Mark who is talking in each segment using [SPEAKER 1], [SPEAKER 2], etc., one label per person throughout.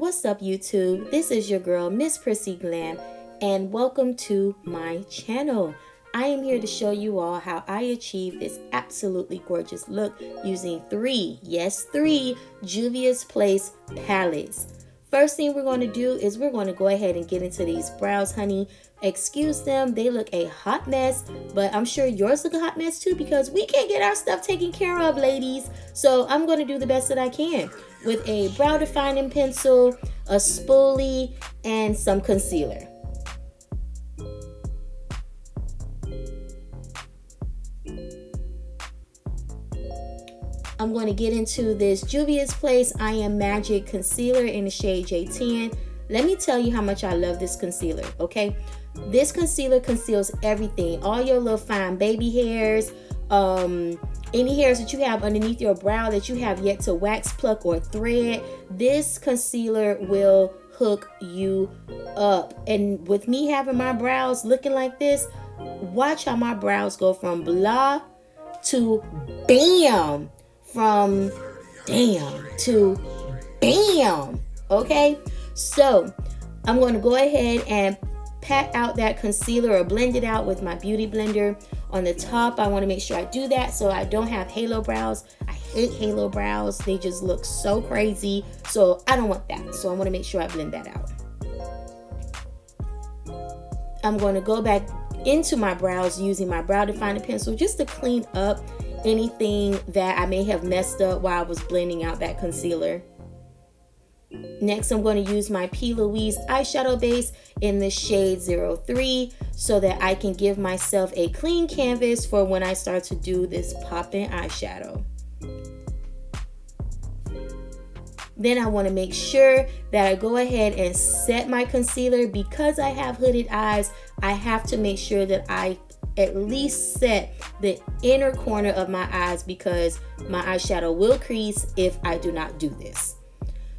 [SPEAKER 1] What's up, YouTube? This is your girl, Miss Prissy Glam, and welcome to my channel. I am here to show you all how I achieve this absolutely gorgeous look using three Juvia's Place palettes. First thing we're going to do is we're going to go ahead and get into these brows, honey. Excuse them, they look a hot mess, but I'm sure yours look a hot mess too because we can't get our stuff taken care of, ladies. So I'm going to do the best that I can with a brow defining pencil, a spoolie, and some concealer. I'm going to get into this Juvia's Place I Am Magic concealer in the shade J10. Let me tell you how much I love this concealer, okay? This concealer conceals everything, all your little fine baby hairs, any hairs that you have underneath your brow that you have yet to wax, pluck, or thread. This concealer will hook you up. And with me having my brows looking like this, watch how my brows go from blah to bam. From damn to bam. Okay, so I'm going to go ahead and pat out that concealer or blend it out with my beauty blender. On the top, I want to make sure I do that so I don't have halo brows. I hate halo brows. They just look so crazy. So I don't want that. So I want to make sure I blend that out. I'm going to go back into my brows using my brow defining pencil just to clean up anything that I may have messed up while I was blending out that concealer. Next, I'm going to use my P. Louise eyeshadow base in the shade 03 so that I can give myself a clean canvas for when I start to do this popping eyeshadow. Then I want to make sure that I go ahead and set my concealer. Because I have hooded eyes, I have to make sure that I at least set the inner corner of my eyes because my eyeshadow will crease if I do not do this.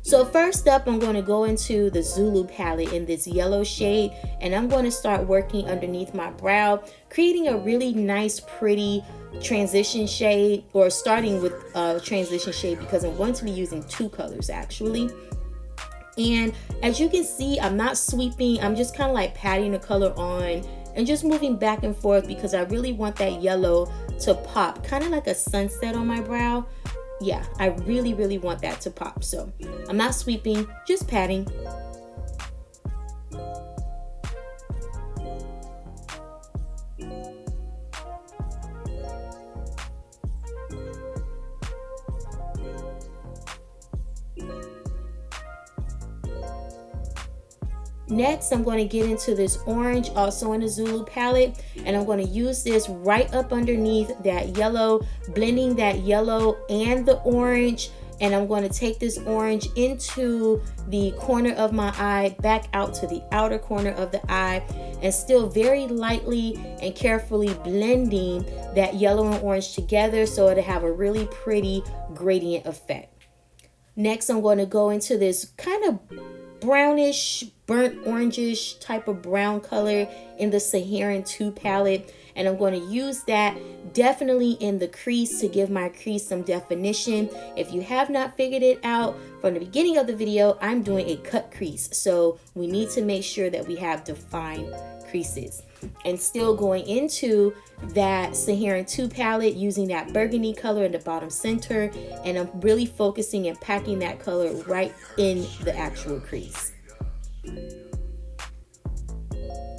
[SPEAKER 1] So first up, I'm going to go into the Zulu palette in this yellow shade, and I'm going to start working underneath my brow, creating a really nice, pretty transition shade, or starting with a transition shade because I'm going to be using two colors actually. And as you can see, I'm not sweeping, I'm just kind of like patting the color on and just moving back and forth because I really want that yellow to pop, kind of like a sunset on my brow. Yeah, I really want that to pop. So I'm not sweeping, just patting. Next, I'm going to get into this orange, also in the Zulu palette, and I'm going to use this right up underneath that yellow, blending that yellow and the orange, and I'm going to take this orange into the corner of my eye, back out to the outer corner of the eye, and still very lightly and carefully blending that yellow and orange together so it'll have a really pretty gradient effect. Next, I'm going to go into this kind of brownish, burnt orangish type of brown color in the Saharan 2 palette, and I'm going to use that definitely in the crease to give my crease some definition. If you have not figured it out from the beginning of the video, I'm doing a cut crease, so we need to make sure that we have defined creases. And still going into that Saharan 2 palette using that burgundy color in the bottom center, and I'm really focusing and packing that color right in the actual crease.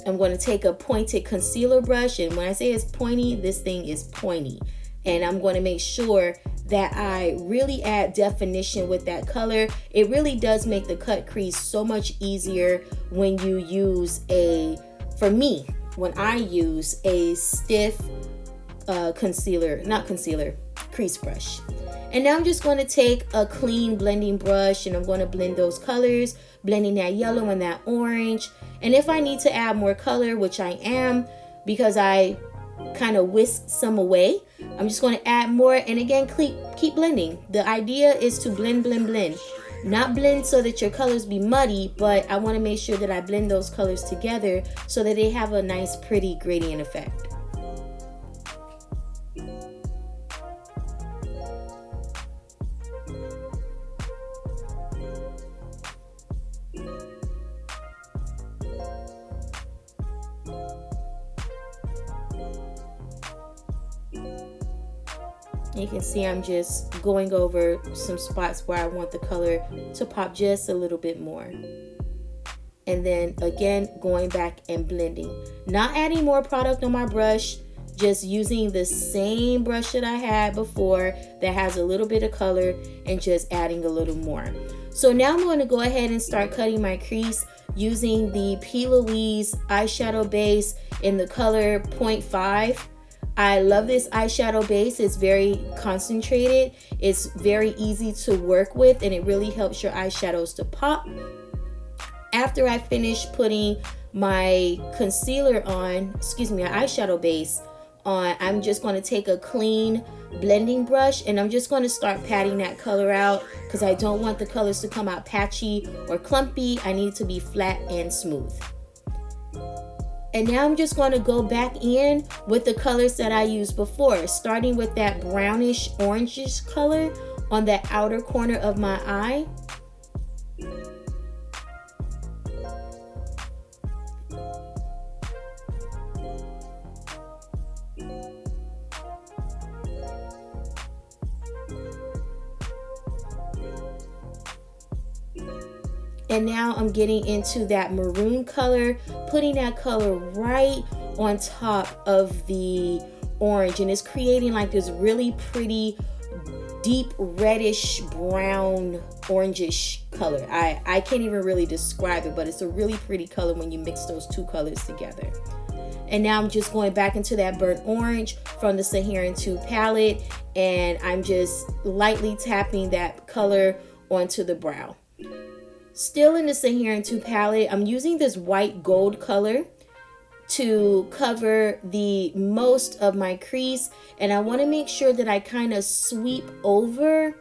[SPEAKER 1] I'm going to take a pointed concealer brush, and when I say it's pointy, this thing is pointy, and I'm going to make sure that I really add definition with that color. It really does make the cut crease so much easier when you use when I use a stiff crease brush. And now I'm just going to take a clean blending brush and I'm going to blend those colors, blending that yellow and that orange. And if I need to add more color, which I am, because I kind of whisked some away, I'm just going to add more. And again, keep blending. The idea is to blend. Not blend so that your colors be muddy, but I want to make sure that I blend those colors together so that they have a nice, pretty gradient effect. You can see I'm just going over some spots where I want the color to pop just a little bit more. And then again, going back and blending. Not adding more product on my brush, just using the same brush that I had before that has a little bit of color and just adding a little more. So now I'm going to go ahead and start cutting my crease using the P. Louise eyeshadow base in the color 0.5. I love this eyeshadow base. It's very concentrated. It's very easy to work with, and it really helps your eyeshadows to pop. After I finish putting my concealer on, my eyeshadow base on, I'm just going to take a clean blending brush and I'm just going to start patting that color out because I don't want the colors to come out patchy or clumpy. I need it to be flat and smooth. And now I'm just going to go back in with the colors that I used before, starting with that brownish orangish color on the outer corner of my eye. And now I'm getting into that maroon color, putting that color right on top of the orange, and it's creating like this really pretty deep reddish brown orangish color. I can't even really describe it, but it's a really pretty color when you mix those two colors together. And now I'm just going back into that burnt orange from the Saharan 2 palette, and I'm just lightly tapping that color onto the brow. Still in the Saharan 2 palette, I'm using this white gold color to cover the most of my crease, and I want to make sure that I kind of sweep over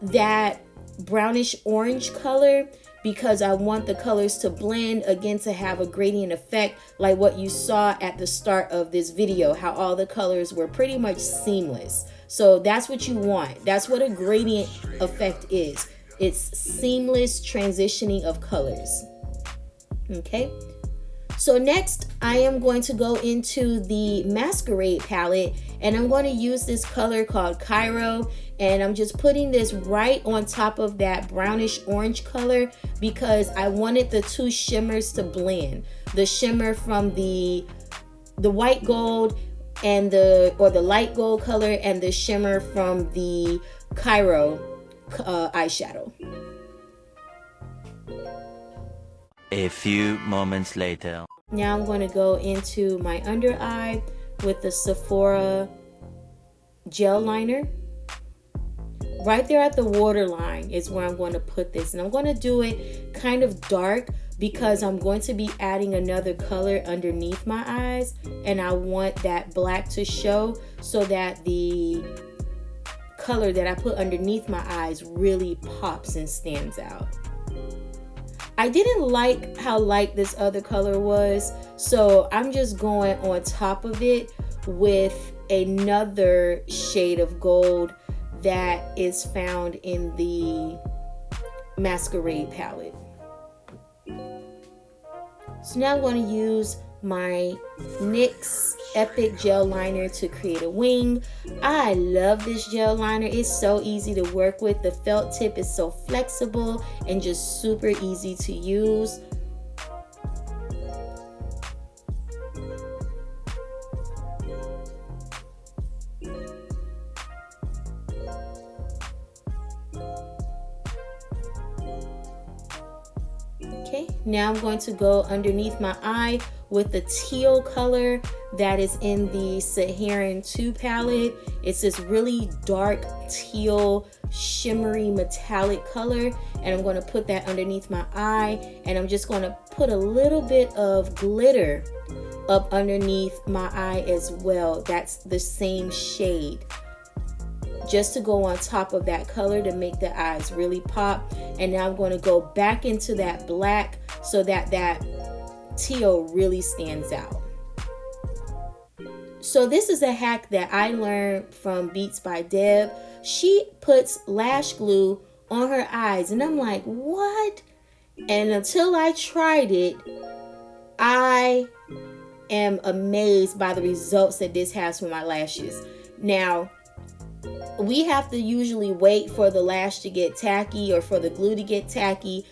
[SPEAKER 1] that brownish orange color because I want the colors to blend, again, to have a gradient effect like what you saw at the start of this video, how all the colors were pretty much seamless. So that's what you want. That's what a gradient effect is. It's seamless transitioning of colors. Okay, so next I am going to go into the Masquerade palette, and I'm going to use this color called Cairo, and I'm just putting this right on top of that brownish orange color because I wanted the two shimmers to blend. The shimmer from the white gold and the light gold color, and the shimmer from the Cairo eyeshadow.
[SPEAKER 2] A few moments later.
[SPEAKER 1] Now I'm going to go into my under eye with the Sephora gel liner. Right there at the waterline is where I'm going to put this, and I'm going to do it kind of dark because I'm going to be adding another color underneath my eyes, and I want that black to show so that the color that I put underneath my eyes really pops and stands out. I didn't like how light this other color was, so I'm just going on top of it with another shade of gold that is found in the Masquerade palette. So now I'm going to use my NYX Epic Gel Liner to create a wing. I love this gel liner. It's so easy to work with. The felt tip is so flexible and just super easy to use. Okay, now I'm going to go underneath my eye with the teal color that is in the Saharan 2 palette. It's this really dark teal, shimmery, metallic color, and I'm going to put that underneath my eye, and I'm just going to put a little bit of glitter up underneath my eye as well. That's the same shade, just to go on top of that color to make the eyes really pop. And now I'm going to go back into that black so that that teal really stands out. So this is a hack that I learned from Beats by Deb. She puts lash glue on her eyes, and I'm like, what? And until I tried it, I am amazed by the results that this has for my lashes. Now, we have to usually wait for the lash to get tacky or for the glue to get tacky.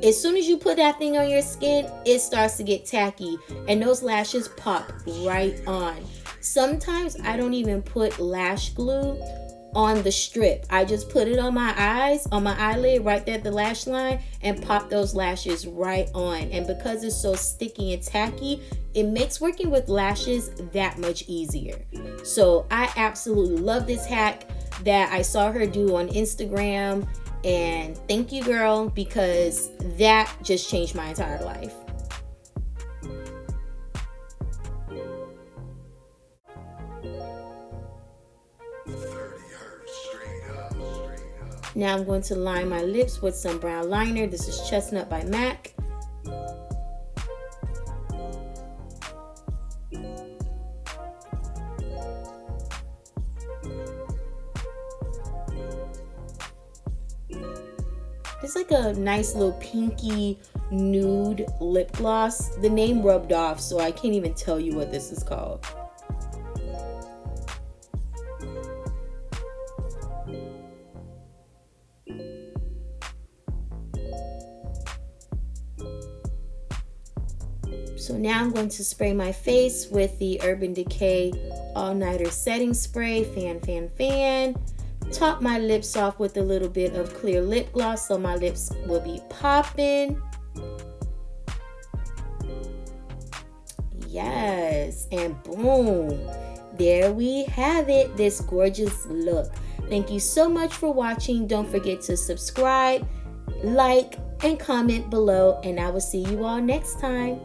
[SPEAKER 1] As soon as you put that thing on your skin, it starts to get tacky and those lashes pop right on. Sometimes I don't even put lash glue on the strip. I just put it on my eyes, on my eyelid, right there at the lash line, and pop those lashes right on. And because it's so sticky and tacky, it makes working with lashes that much easier. So I absolutely love this hack that I saw her do on Instagram. And thank you, girl, because that just changed my entire life. Now I'm going to line my lips with some brown liner. This is Chestnut by MAC. It's like a nice little pinky nude lip gloss. The name rubbed off, so I can't even tell you what this is called. So now I'm going to spray my face with the Urban Decay All Nighter Setting Spray. Fan, fan, fan. Top my lips off with a little bit of clear lip gloss so my lips will be popping. Yes, and boom, there we have it, this gorgeous look. Thank you so much for watching. Don't forget to subscribe, like, and comment below, and I will see you all next time.